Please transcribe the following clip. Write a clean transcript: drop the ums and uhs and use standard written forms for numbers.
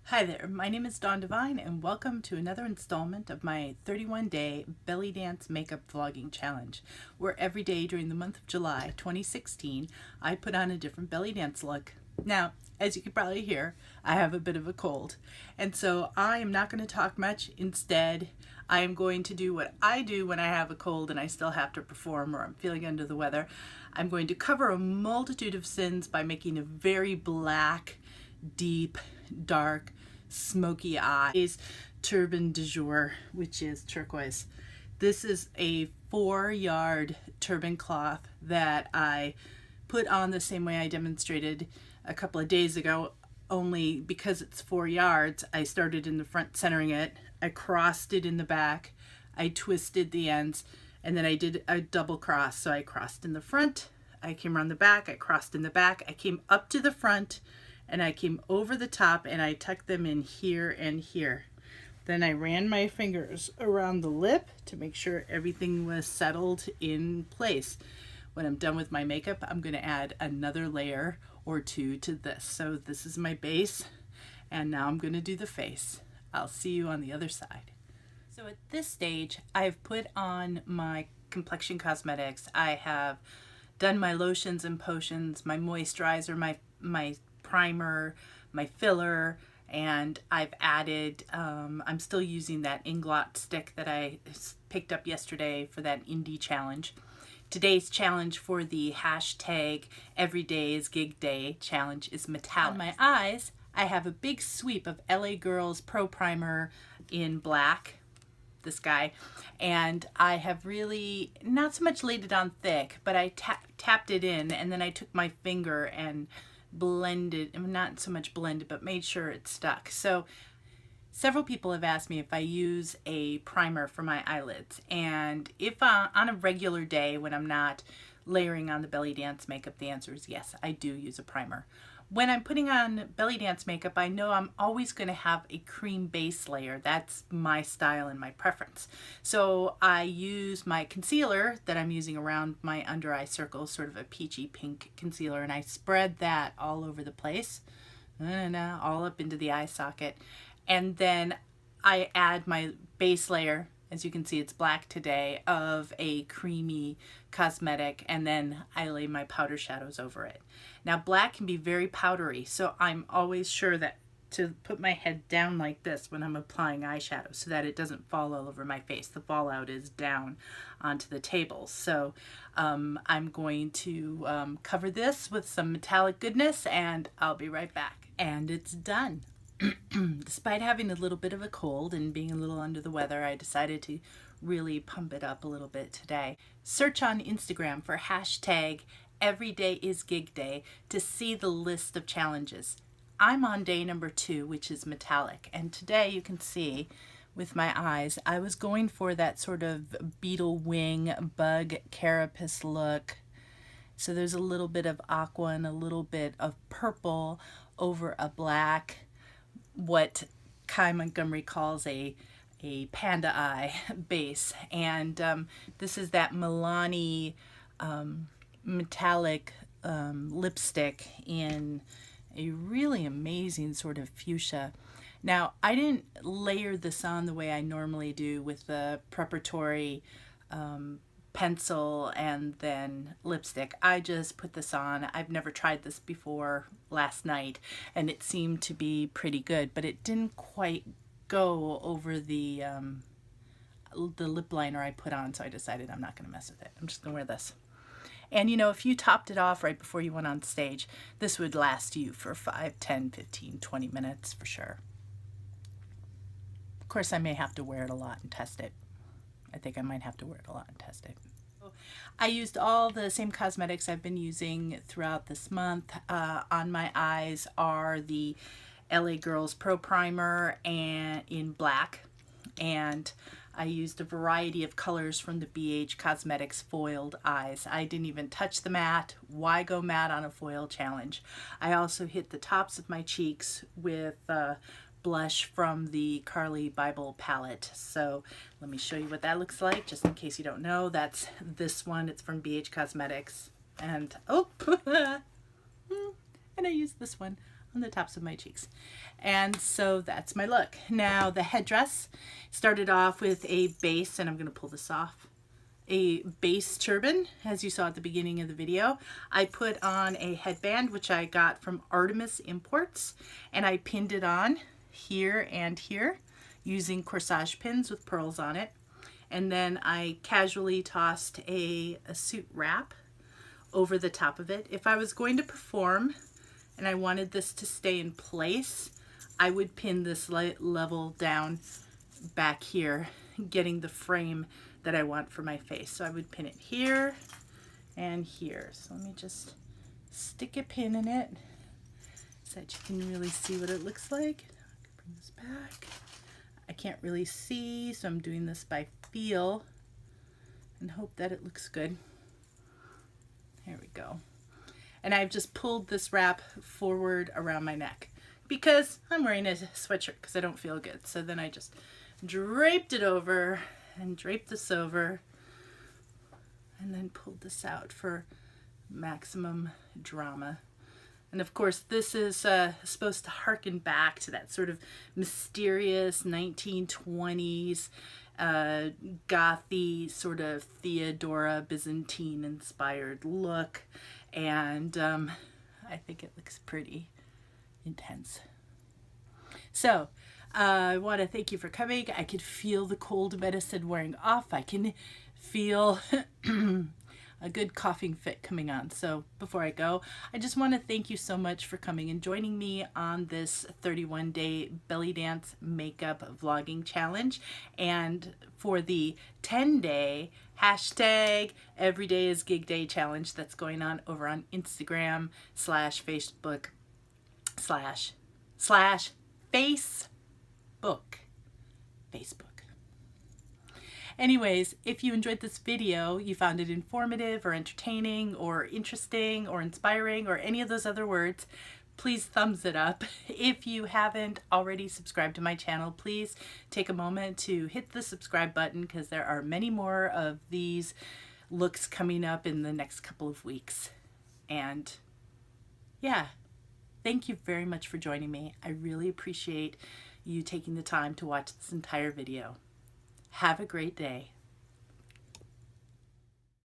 Hi there, my name is Devine and welcome to another installment of my 31-day belly dance makeup vlogging challenge, where every day during the month of July 2016 I put on a different belly dance look. Now, as you can probably hear, I have a bit of a cold, and so I am not going to talk much. Instead, I am going to do what I do when I have a cold and I still have to perform or I'm feeling under the weather. I'm going to cover a multitude of sins by making a very black, deep, dark, smoky eyes turban du jour, which is turquoise. This is a 4-yard turban cloth that I put on the same way I demonstrated a couple of days ago, only because it's 4 yards, I started in the front centering it, I crossed it in the back, I twisted the ends, and then I did a double cross. So I crossed in the front, I came around the back, I crossed in the back, I came up to the front, and I came over the top and I tucked them in here and here. Then I ran my fingers around the lip to make sure everything was settled in place. When I'm done with my makeup, I'm going to add another layer or two to this. So this is my base, and now I'm going to do the face. I'll see you on the other side. So at this stage, I've put on my complexion cosmetics. I have done my lotions and potions, my moisturizer, my primer, my filler, and I've added, I'm still using that Inglot stick that I picked up yesterday for that indie challenge. Today's challenge for the hashtag everyday is gig day challenge is metallic. On my eyes, I have a big sweep of LA Girls Pro Primer in black, this guy, and I have really not so much laid it on thick, but I tapped it in, and then I took my finger and blended, not so much blended, but made sure it stuck. So several people have asked me if I use a primer for my eyelids, and if on a regular day when I'm not layering on the belly dance makeup, the answer is yes, I do use a primer. When I'm putting on belly dance makeup, I know I'm always going to have a cream base layer. That's my style and my preference. So I use my concealer that I'm using around my under eye circle, sort of a peachy pink concealer, and I spread that all over the place, all up into the eye socket. And then I add my base layer. As you can see, it's black today, of a creamy cosmetic, and then I lay my powder shadows over it. Now, black can be very powdery, so I'm always sure that to put my head down like this when I'm applying eyeshadow so that it doesn't fall all over my face. The fallout is down onto the table. So I'm going to cover this with some metallic goodness, and I'll be right back. And it's done. Despite having a little bit of a cold and being a little under the weather, I decided to really pump it up a little bit today. Search on Instagram for hashtag everyday is gig day to see the list of challenges. I'm on day number 2, which is metallic, and today you can see with my eyes I was going for that sort of beetle wing bug carapace look. So there's a little bit of aqua and a little bit of purple over a black, what Kai Montgomery calls a panda eye base. And this is that Milani metallic lipstick in a really amazing sort of fuchsia. Now, I didn't layer this on the way I normally do with the preparatory pencil and then lipstick. I just put this on. I've never tried this before last night, and it seemed to be pretty good, but it didn't quite go over the lip liner I put on, so I decided I'm not going to mess with it. I'm just going to wear this. And you know, if you topped it off right before you went on stage, this would last you for 5, 10, 15, 20 minutes for sure. Of course, I may have to wear it a lot and test it. I think I might have to wear it a lot and test it. I used all the same cosmetics I've been using throughout this month. On my eyes are the LA Girls Pro Primer and in black, and I used a variety of colors from the BH Cosmetics Foiled Eyes. I didn't even touch the matte. Why go matte on a foil challenge? I also hit the tops of my cheeks with blush from the Carly Bible palette. So let me show you what that looks like, just in case you don't know. That's this one. It's from BH Cosmetics. And oh, and I used this one on the tops of my cheeks. And so that's my look. Now the headdress started off with a base, and I'm going to pull this off, a base turban, as you saw at the beginning of the video. I put on a headband, which I got from Artemis Imports, and I pinned it on here and here using corsage pins with pearls on it. And then I casually tossed a assiut wrap over the top of it. If I was going to perform and I wanted this to stay in place, I would pin this level down back here, getting the frame that I want for my face. So I would pin it here and here. So let me just stick a pin in it so that you can really see what it looks like. Bring this back. I can't really see, so I'm doing this by feel and hope that it looks good. There we go. And I've just pulled this wrap forward around my neck because I'm wearing a sweatshirt because I don't feel good. So then I just draped it over and draped this over and then pulled this out for maximum drama. And of course, this is supposed to harken back to that sort of mysterious 1920s gothy sort of Theodora Byzantine inspired look. And I think it looks pretty intense. So I want to thank you for coming. I could feel the cold medicine wearing off. I can feel a good coughing fit coming on. So before I go, I just want to thank you so much for coming and joining me on this 31-day belly dance makeup vlogging challenge, and for the 10-day hashtag everyday is gig day challenge that's going on over on Instagram / Facebook / Facebook. Anyways, if you enjoyed this video, you found it informative or entertaining or interesting or inspiring or any of those other words, please thumbs it up. If you haven't already subscribed to my channel, please take a moment to hit the subscribe button because there are many more of these looks coming up in the next couple of weeks. And yeah, thank you very much for joining me. I really appreciate you taking the time to watch this entire video. Have a great day.